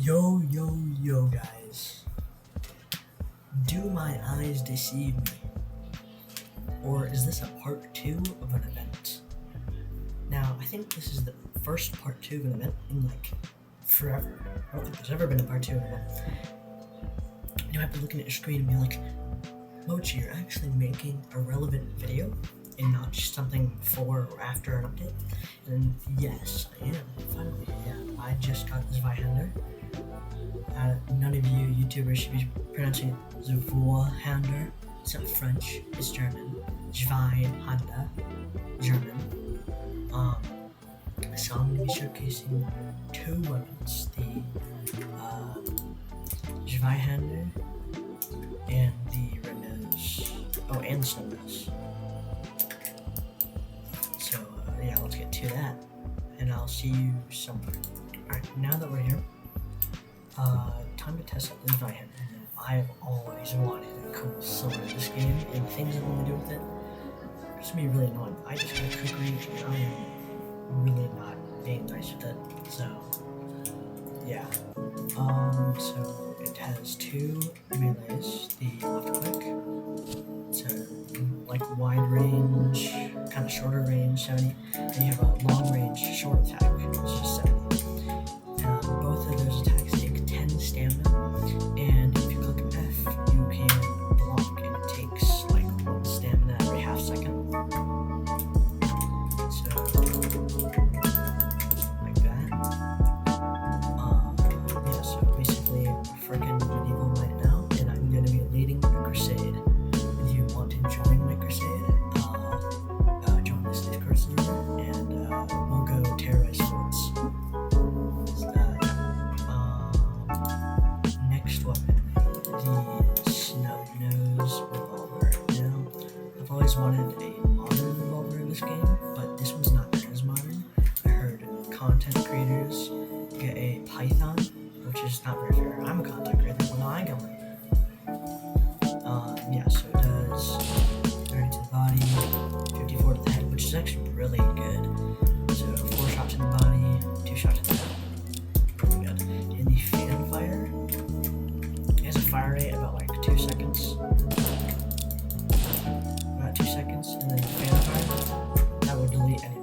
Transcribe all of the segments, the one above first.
Yo, yo, yo, guys. Do my eyes deceive me? Or is this a part 2 of an event? Now, I think this is the first part 2 of an event in forever. I don't think there's ever been a part 2 of an event. You might be looking at your screen and be like, Mochi, you're actually making a relevant video and not just something before or after an update? And yes, I am. Finally, yeah. I just got this Zweihander. None of you YouTubers should be pronouncing it Zweihander. It's not French, it's German. Zweihander, German. So I'm going to be showcasing two weapons, the Zweihander and the Red Nose. Oh, and the Snow Nose. So, yeah, let's get to that. And I'll see you somewhere. Alright, now that we're here, time to test out the Zweihander. I have always wanted a cool sword in this game, and things I want to do with it. It's gonna be really annoying. I just got a cookery, and I am really not being nice with it. So, yeah. So it has two melees. The left click, it's a wide range, kind of shorter range, 70. And you have a long range, short attack, which is 70. Both of those attacks take 10 stamina, and if you click F, you can block, and it takes 1 stamina every half second. So, like that. Yeah, so basically, freaking medieval right now, and I'm going to be leading a crusade. If you want to join my crusade, join this Discord server, and we'll go terrorize forts. Next weapon, the Snow Nose revolver. Now, I've always wanted a modern revolver in this game, but this one's not as modern. I heard content creators get a Python, which is not very fair. I'm a content creator, well, now I get one. Yeah, so it does 30 to the body, 54 to the head, which is actually really good. So 4 shots in the body, 2 shots in the head. Pretty good. And the fan fire has a fire rate about 2 seconds. About 2 seconds, and then the fan fire, that will delete anything.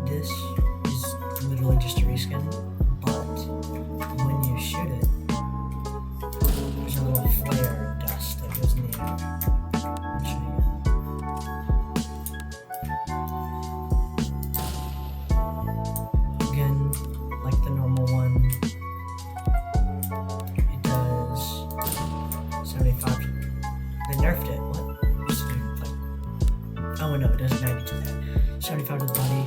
This is literally just a reskin, but when you shoot it, there's a little flare of dust that goes in the air. I'll show you. Again, like the normal one, it does 75. They nerfed it. What? Just oh no, it does 90 to the head. 75 to the body,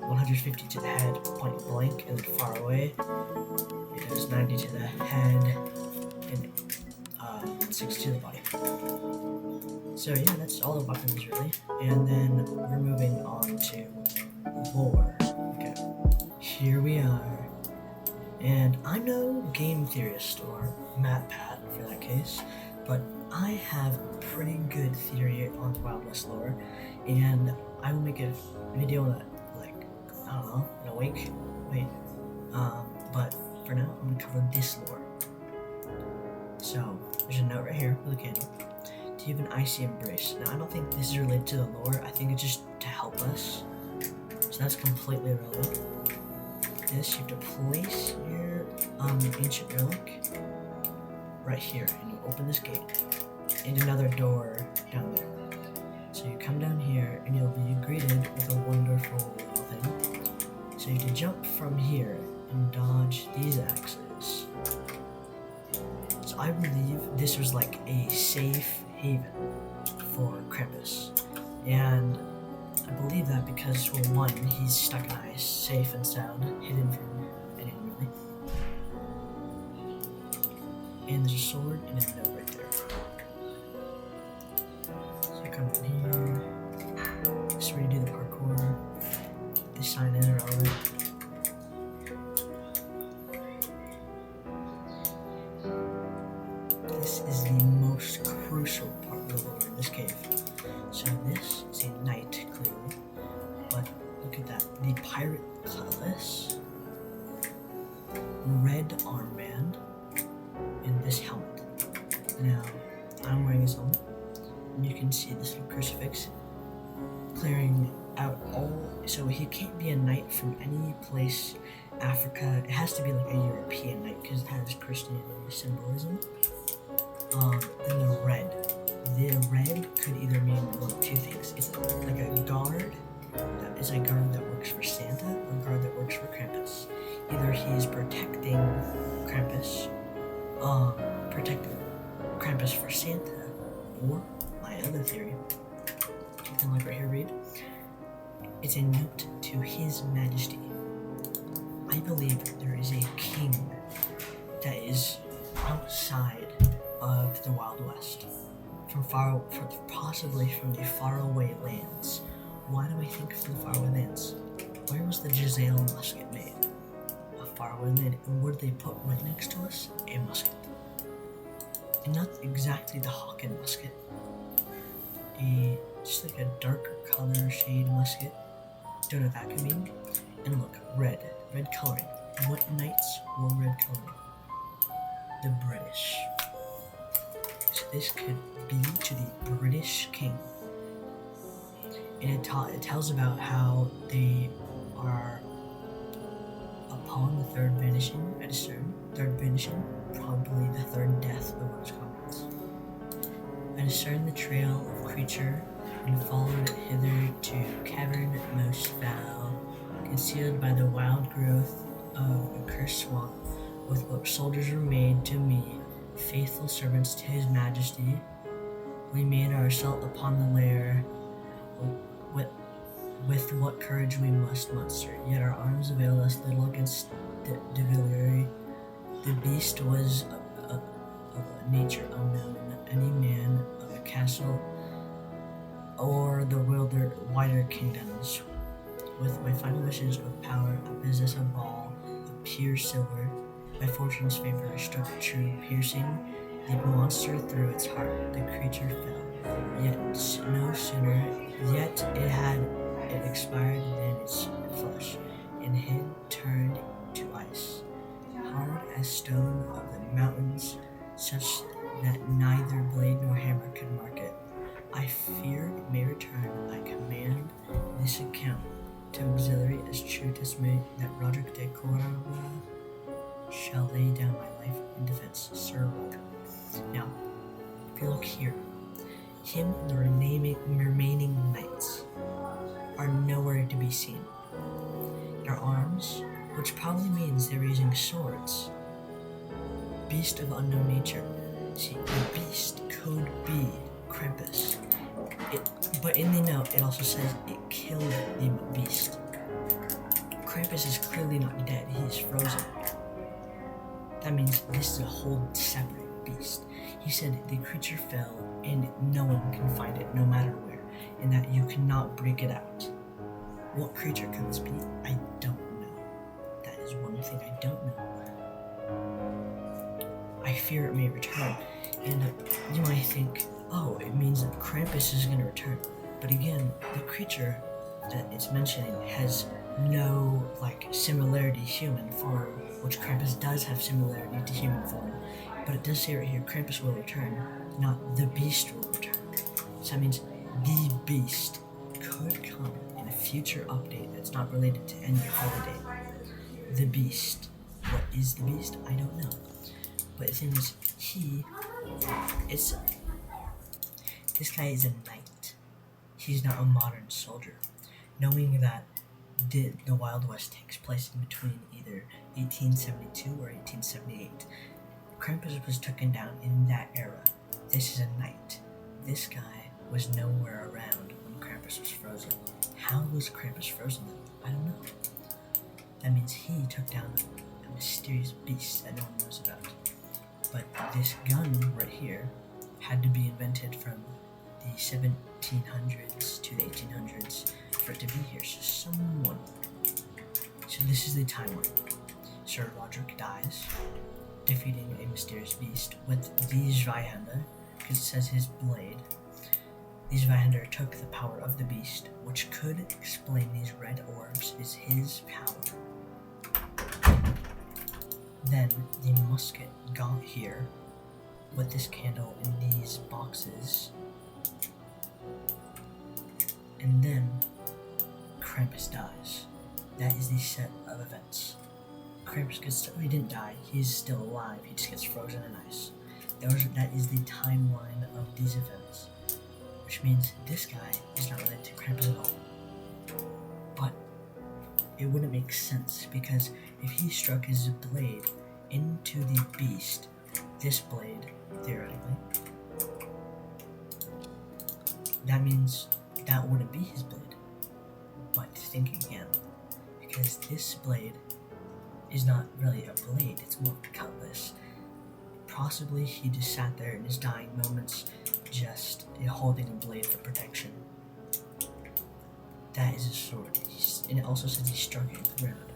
150 to the head, point blank, and then far away. It does 90 to the head, and 60 to the body. So yeah, that's all the weapons really. And then we're moving on to lore. Okay, here we are. And I'm no game theorist or MatPat for that case, but I have a pretty good theory on the Wild West lore, and I will make a video on that, I don't know, in a week. Wait, but for now, I'm gonna cover this lore. So, there's a note right here with a candle. Do you have an icy embrace? Now, I don't think this is related to the lore. I think it's just to help us. So that's completely irrelevant. This, you have to place your ancient relic right here, and you open this gate, and another door down there. So you come down here, and you'll be greeted with a wonderful little thing. So you have to jump from here and dodge these axes. So I believe this was a safe haven for Krampus, and I believe that because, well, one, he's stuck in ice, safe and sound, hidden from anyone really. And there's a sword and a note right there. So I come in here, this is where you do the parkour, they sign in or all that. This is the most crucial part of the lore in this cave. So this is a knight, clearly, but look at that. The pirate cutlass, red armband, and this helmet. Now, I'm wearing his helmet, and you can see this little crucifix clearing out all. So he can't be a knight from any place. Africa. It has to be like a European knight because it has Christianity symbolism. Then the red. The red could either mean one of two things. It's like a guard that is a guard that works for Santa or a guard that works for Krampus. Either he's protecting Krampus, for Santa, or my other theory, you can look right here, read. It's a note to His Majesty. I believe there is a king that is outside of the Wild West, possibly from the faraway lands. Why do I think from the faraway lands? Where was the Giselle musket made? A faraway land. And what did they put right next to us? A musket. And not exactly the Hawken musket. Just like a darker color shade musket. Don't know what that could mean. And look, red coloring. What knights wore red coloring? The British. So this could be to the British king. And it tells about how they are upon the third vanishing, I discern. Third vanishing, probably the third death of those comrades. I discern the trail of creature and followed it hither to cavern most foul, concealed by the wild growth of a cursed swamp, with what soldiers were made to me, faithful servants to His Majesty. We made our assault upon the lair, with what courage we must muster, yet our arms availed us little against De Villiers. The beast was of a nature unknown, any man of a castle or the wider kingdoms. With my final wishes of power, I possess a ball of pure silver. By fortune's favor, I struck true, piercing the monster through its heart. The creature fell, yet no sooner, it expired than its flesh, and head turned to ice, hard as stone of the mountains, such that neither blade nor hammer could mark it. I fear it may return. I command this account to auxiliary as true testimony that Roderick de Cordova shall lay down my life in defense, Sir Roderick. Now, if you look here, him and the remaining knights are nowhere to be seen. Their arms, which probably means they're using swords. Beast of unknown nature. See, the beast could be Krampus. But in the note, it also says it killed the beast. Krampus is clearly not dead, he's frozen. That means this is a whole separate beast. He said the creature fell and no one can find it, no matter where, and that you cannot break it out. What creature could this be? I don't know. That is one thing I don't know. I fear it may return, and you might think, oh, it means that Krampus is going to return. But again, the creature that it's mentioning has no, similarity human form, which Krampus does have similarity to human form. But it does say right here, Krampus will return, not the beast will return. So that means the beast could come in a future update that's not related to any holiday. The beast. What is the beast? I don't know. But the thing is, this guy is a knight. He's not a modern soldier. Knowing that the Wild West takes place in between either 1872 or 1878. Krampus was taken down in that era. This is a knight. This guy was nowhere around when Krampus was frozen. How was Krampus frozen then? I don't know. That means he took down a mysterious beast that no one knows about. But this gun right here had to be invented from the 1700s to the 1800s for it to be here. So this is the timeline. Sir Roderick dies, defeating a mysterious beast with the Zweihander, because it says his blade. These Vihander took the power of the beast, which could explain these red orbs is his power. Then the musket got here with this candle in these boxes. And then Krampus dies. That is the set of events. Krampus he didn't die, he's still alive, he just gets frozen in ice. That is the timeline of these events. Which means this guy is not related to Krampus at all. But it wouldn't make sense, because if he struck his blade into the beast, this blade, theoretically, that means that wouldn't be his blade. But thinking again, because this blade is not really a blade, it's more of a cutlass. Possibly he just sat there in his dying moments, just holding a blade for protection. That is a sword. And it also says he struck it into the ground.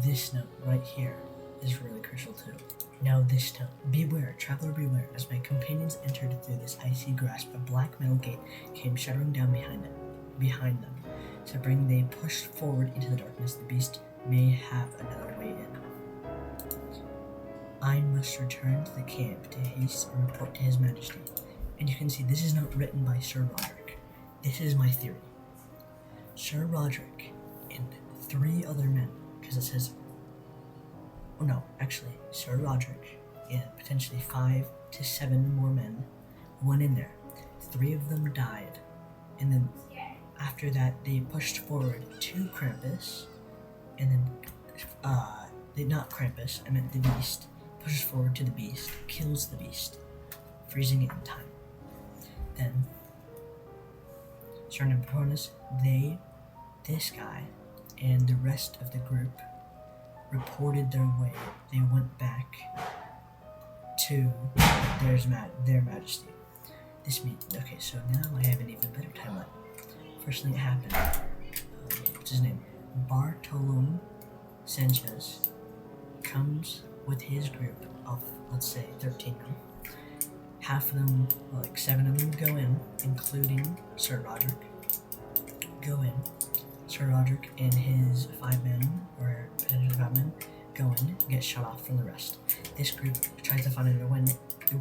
This note right here is really crucial too. Now this note: beware, traveler beware, as my companions entered through this icy grasp, a black metal gate came shuddering down behind them. So bring they pushed forward into the darkness, the beast may have another way in. I must return to the camp to haste and report to His Majesty. And you can see this is not written by Sir Roderick. This is my theory. Sir Roderick and 3 other men, because it says, oh no, actually, Sir Roderick and potentially 5 to 7 more men went in there. 3 of them died, and then after that they pushed forward to Krampus, and then, not Krampus, I meant the beast, pushes forward to the beast, kills the beast, freezing it in time. Then, starting to bonus, this guy, and the rest of the group reported their way. They went back to their majesty. This means, okay, so now I have an even better timeline. First thing that happened, what's his name? Bartolome Sanchez comes with his group of, let's say, 13 men. Half of them, like 7 of them go in, including Sir Roderick. Go in. Sir Roderick and his 5 men, or potentially 5 men, go in, get shut off from the rest. This group tries to find another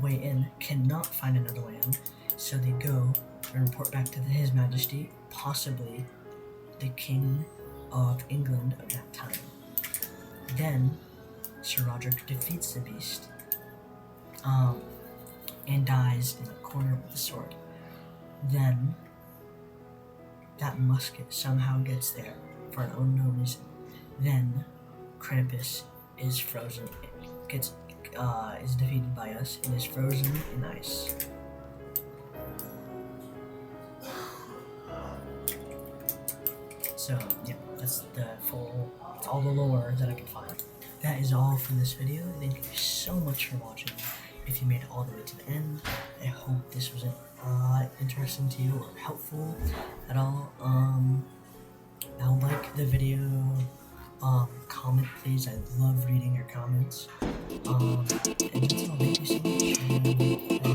way in, cannot find another way in, so they go and report back to His Majesty, possibly the King of England of that time. Then Sir Roderick defeats the beast, and dies in the corner with the sword. Then that musket somehow gets there for an unknown reason. Then Krampus is frozen, is defeated by us, and is frozen in ice. So yeah, that's all the lore that I could find. That is all for this video. Thank you so much for watching. If you made it all the way to the end, I hope this was interesting to you or helpful at all. Now like the video, comment please. I love reading your comments. And that's all. Thank you so much.